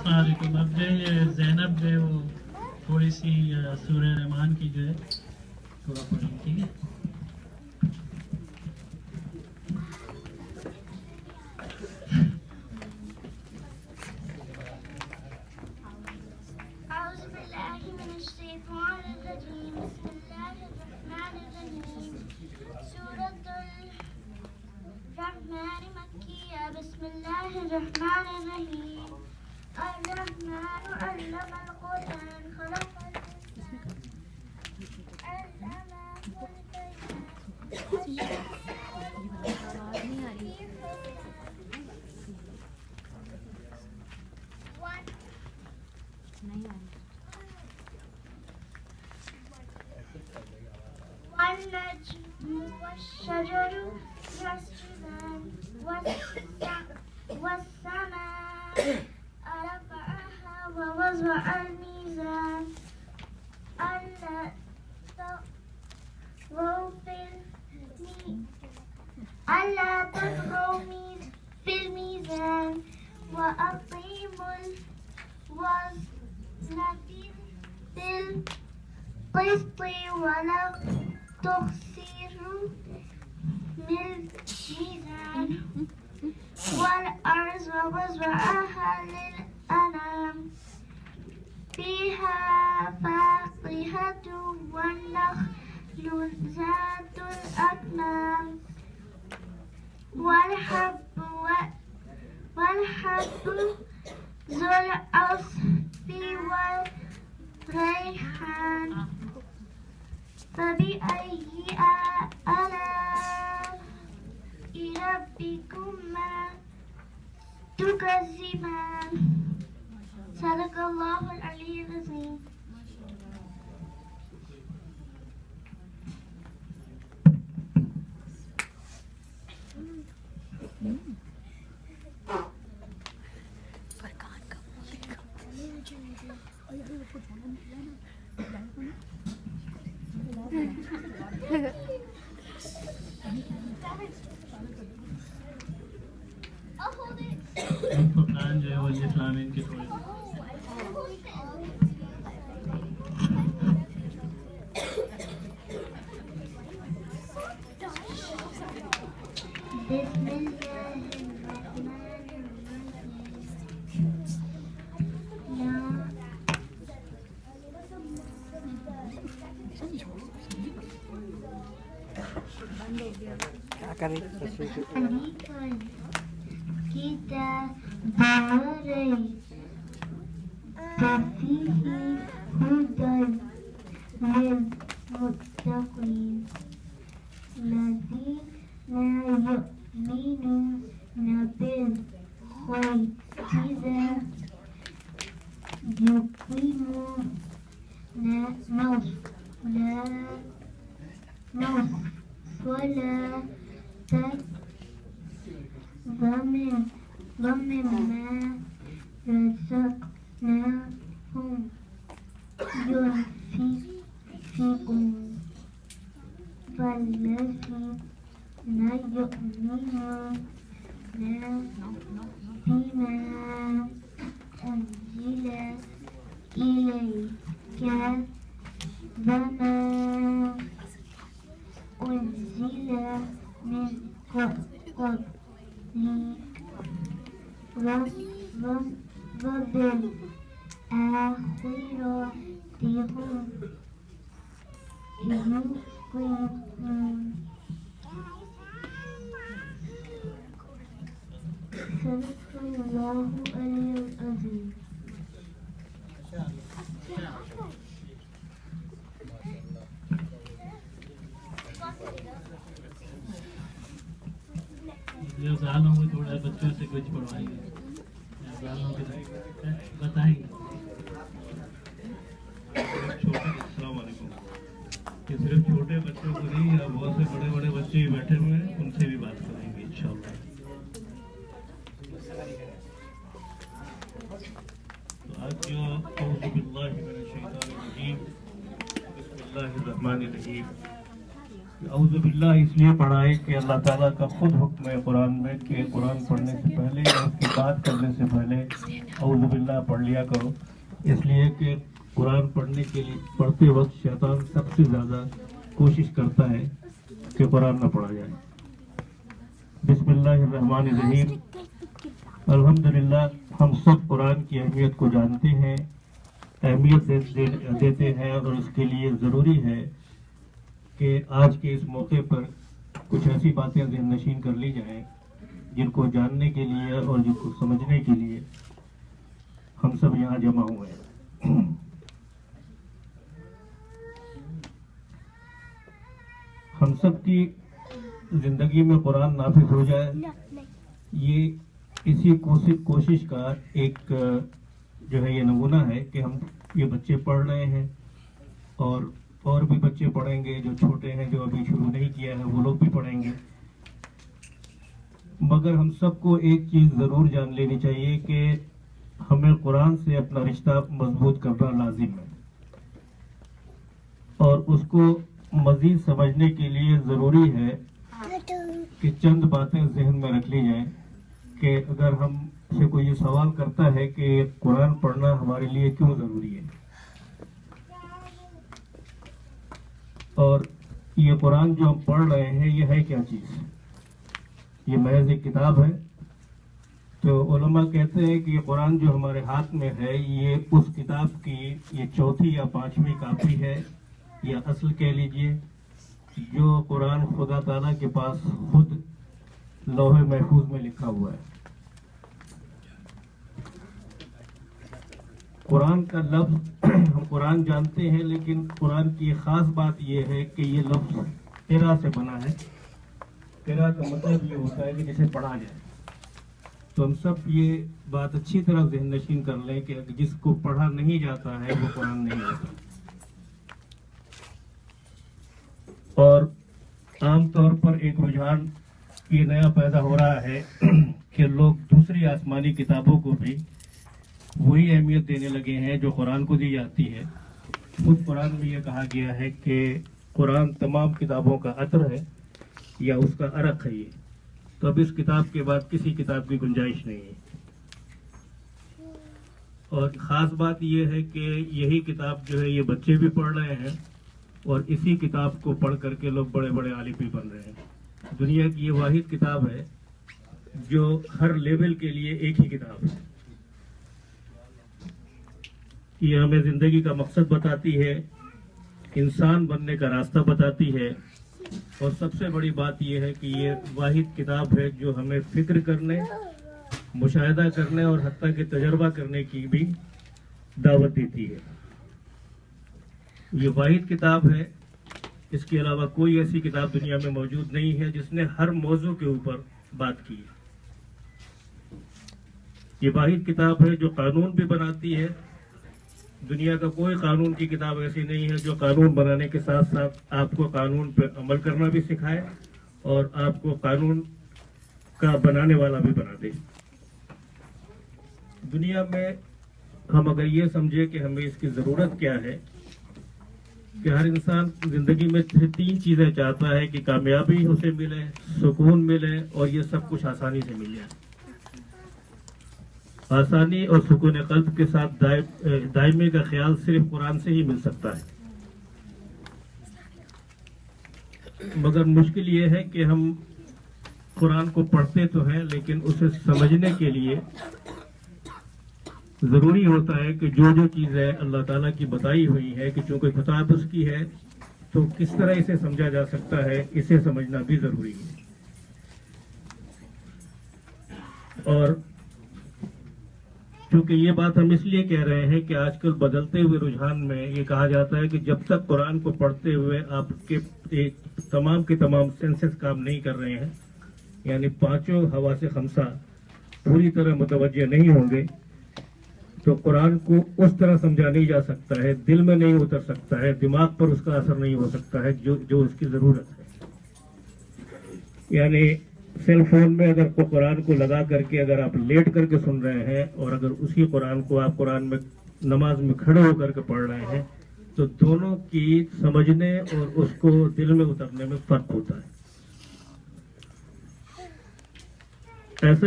السلام علیکم. اب جو ہے زینب جو ہے وہ تھوڑی سی سورہ رحمان کی جو ہے تھوڑا پڑھیں, ٹھیک ہے؟ بسم الله الرحمن الرحيم. الرحمن علم القرآن خلق الإنسان علمه البيان. والنجم والشجر يسجدان والسماء رفعها ووضع الميزان ألا تطغوا في الميزان وأقيموا الوزن بالقسط ولا تخسروا الميزان والأرض ووضعها للأنام فيها فاكهة والنخل ذات الأكمام والحب ذو العصف والريحان. فبأي آلاء ربكما تكذبان. صدق الله العلي العظيم. فرقان جو ہے وہ اسلامین کے تھوڑے بسم الله الرحمن الرحيم. کیا کریں كتاب فيه هدى للمتقين الذين يؤمنون بالغيب يقيمون الصلاة ومما رزقناهم ينفقون والذين يؤمنون بما أنزل إليك وما أنزل من قبلك وبالآخرة هم يوقنون. صدق الله العلي العظيم. یہ افضالوں کو تھوڑا بچوں سے کچھ پڑھوائیں گے, افضالوں کے بتائیں گے. السلام علیکم. کہ صرف چھوٹے بچوں کو نہیں, بہت سے بڑے بڑے بچے بھی بیٹھے ہوئے ہیں, ان سے بھی بات کریں گے انشاءاللہ. تو آج جو اعوذ باللہ من الشیطان الرجیم بسم اللہ الرحمن الرحیم औज़ु बिल्लाह इसलिए पढ़ा है कि अल्लाह ताला का खुद हुक्म है कुरान में कि कुरान पढ़ने से पहले या उसकी बात करने से पहले औज़ु बिल्लाह पढ़ लिया करो, इसलिए कि कुरान पढ़ने के लिए पढ़ते वक्त शैतान सबसे ज़्यादा कोशिश करता है कि कुरान न पढ़ा जाए। बिस्मिल्लाहिर्रहमानिर्रहीम। अल्हम्दुलिल्लाह, हम सब कुरान की अहमियत को जानते हैं, अहमियत देते हैं, और उसके लिए ज़रूरी है कि आज के इस मौके पर कुछ ऐसी बातें ज़हन नशीन कर ली जाएं जिनको जानने के लिए और जिनको समझने के लिए हम सब यहाँ जमा हुए हैं। हम सब की जिंदगी में कुरान नाफिज हो जाए, ये इसी कोशिश का एक जो है ये नमूना है कि हम ये बच्चे पढ़ रहे हैं और भी बच्चे पढ़ेंगे, जो छोटे हैं, जो अभी शुरू नहीं किया है, वो लोग भी पढ़ेंगे। मगर हम सबको एक चीज़ ज़रूर जान लेनी चाहिए कि हमें कुरान से अपना रिश्ता मजबूत करना लाजिम है, और उसको मज़ीद समझने के लिए ज़रूरी है कि चंद बातें जहन में रख ली जाएं कि अगर हम से कोई ये सवाल करता है कि कुरान पढ़ना हमारे लिए क्यों ज़रूरी है, और ये कुरान जो हम पढ़ रहे हैं ये है क्या चीज़, ये महज एक किताब है। तो उलमा कहते हैं कि ये कुरान जो हमारे हाथ में है ये उस किताब की ये चौथी या पांचवी कापी है, या असल कह लीजिए, जो कुरान खुदा ताला के पास खुद लौहे महफूज में लिखा हुआ है। कुरान का लफ्ज़ हम कुरान जानते हैं, लेकिन कुरान की ख़ास बात यह है कि ये लफ्ज़ क़िरा से बना है। क़िरा का मतलब ये होता है कि जिसे पढ़ा जाए। तो हम सब ये बात अच्छी तरह ज़हन नशीन कर लें कि जिसको पढ़ा नहीं जाता है वो कुरान नहीं होता। और आम तौर पर एक रुझान ये नया पैदा हो रहा है कि लोग दूसरी आसमानी किताबों को भी वही अहमियत देने लगे हैं जो कुरान को दी जाती है। खुद कुरान में ये कहा गया है कि कुरान तमाम किताबों का अतर है या उसका अरक है ये। तो अब इस किताब के बाद किसी किताब की गुंजाइश नहीं है। और ख़ास बात ये है कि यही किताब जो है ये बच्चे भी पढ़ रहे हैं, और इसी किताब को पढ़ करके लोग बड़े बड़े आलिम भी बन रहे हैं। दुनिया की ये वाहिद किताब है जो हर लेवल के लिए एक ही किताब है। ये हमें ज़िंदगी का मकसद बताती है, इंसान बनने का रास्ता बताती है, और सबसे बड़ी बात यह है कि ये वाहिद किताब है जो हमें फ़िक्र करने, मुशाहिदा करने और हत्ता के तजर्बा करने की भी दावत देती है। ये वाहिद किताब है, इसके अलावा कोई ऐसी किताब दुनिया में मौजूद नहीं है जिसने हर मौजू के ऊपर बात की है। ये वाहिद किताब है जो कानून भी बनाती है। दुनिया का कोई कानून की किताब ऐसी नहीं है जो कानून बनाने के साथ साथ आपको कानून पर अमल करना भी सिखाए और आपको कानून का बनाने वाला भी बना दे। दुनिया में हम अगर ये समझे कि हमें इसकी ज़रूरत क्या है, कि हर इंसान जिंदगी में तीन चीज़ें चाहता है कि कामयाबी उसे मिले, सुकून मिले, और ये सब कुछ आसानी से मिल जाए। आसानी और सुकून क़ल्ब के साथ दायमे का ख्याल सिर्फ कुरान से ही मिल सकता है। मगर मुश्किल ये है कि हम कुरान को पढ़ते तो हैं, लेकिन उसे समझने के लिए ज़रूरी होता है कि जो चीज़ें अल्लाह ताला की बताई हुई है, कि चूँकि किताब उसकी है तो किस तरह इसे समझा जा सकता है, इसे समझना भी ज़रूरी है। और क्योंकि ये बात हम इसलिए कह रहे हैं कि आजकल बदलते हुए रुझान में ये कहा जाता है कि जब तक कुरान को पढ़ते हुए आपके तमाम के तमाम सेंसेस काम नहीं कर रहे हैं, यानी पांचों हवा से खमसा पूरी तरह मुतवज्जे नहीं होंगे, तो कुरान को उस तरह समझा नहीं जा सकता है, दिल में नहीं उतर सकता है, दिमाग पर उसका असर नहीं हो सकता है जो उसकी ज़रूरत है। यानी सेल फोन में अगर को कुरान को लगा करके अगर आप लेट करके सुन रहे हैं, और अगर उसी कुरान को आप कुरान में नमाज में खड़े होकर के पढ़ रहे हैं, تو دونوں کی سمجھنے اور اس کو دل میں اترنے میں فرق ہوتا ہے. ایسا